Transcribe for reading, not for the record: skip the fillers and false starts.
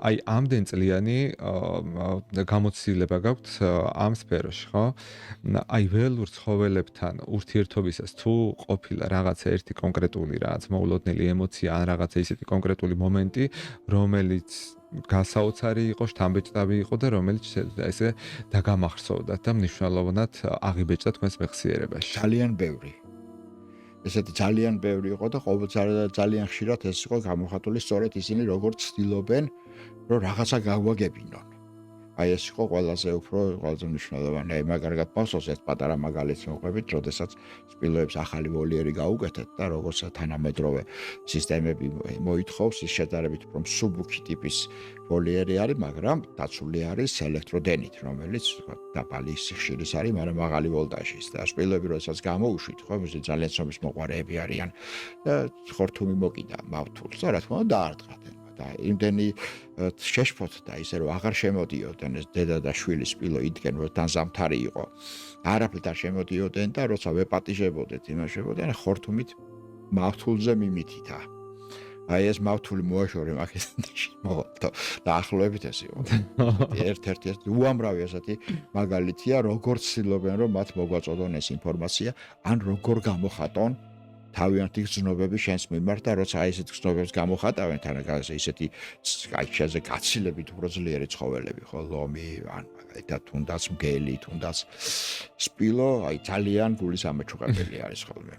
აი ამდენ წლიანი გამოცდილება გაქვთ ამ სფეროში, ხო? აი ველურ ცხოველებთან ურთიერთობისას თუ ყოფილა რაღაცა ერთი კონკრეტული რაღაც მოულოდნელი ემოცია ან რაღაცა ისეთი კონკრეტული მომენტი, რომელიც გასაოცარი იყო, შთამბეჭდავი იყო და რომელიც ესე დაგამახსოვრდათ და მნიშვნელოვნად აღიბეჭდა თქვენს მეხსიერებაში. ძალიან ბევრი. ესეთი ძალიან ბევრი იყო და ძალიან ხშირად ეს იყო გამოხატული სწორედ ისინი როგორც ცდილობენ, რომ რაღაცა გავაგებინონ. აი ეს იყო ყველაზე მნიშვნელოვანი. აი მაგალითად პასოს ერთ პატარა მაგალითს მოყვებით, როდესაც სპილოებს ახალი ვოლიერი გაუკეთეთ და როგორც თანამედროვე სისტემები მოითხოვს, ის შედარებით უფრო მსუბუქი ტიპის ვოლიერი არის, მაგრამ დაცული არის ელექტროდენით, რომელიც დაბალი სიხშირის არის, მაგრამ მაღალი ვოლტაჟის და სპილოები როდესაც გამოუშვით, ხო, ძალიან ცნობილი მოყვარეები არიან და ხორთუმი მოკიდა მავთულს და რა თქმა უნდა დაარტყათ. და იმდენი შეშფოთდა ისე რომ აღარ შემოდიოდნენ ეს დედა და შვილი სპილო იდგენ რომ თან ზამთარი იყო არაფრით არ შემოდიოდნენ და როცა ვეპატიჟებოდეთ იმაშებოდნენ ხორთუმით მავთულზე მიმითითა აი ეს მავთული მოაშორე მაგეთში მოხდა და ახლოებით ეს იყო ერთ-ერთი უამრავი ასეთი მაგალითია როგორც ცდილობენ რომ მათ მოგვაწოდონ ეს ინფორმაცია ან როგორ გამოხატონ თავიანთი გრძნობები შენს მიმართ და როცა აი ესეთ გრძნობებს გამოხატავენ თანაგაზე ისეთი აი შეზე გაცილებით უფრო ძლიერი ცხოველები ხო ლომი ან მაგალითად თუნდაც მგელი თუნდაც სპილო აი ძალიან გულის ამაჩუყებელი არის ხოლმე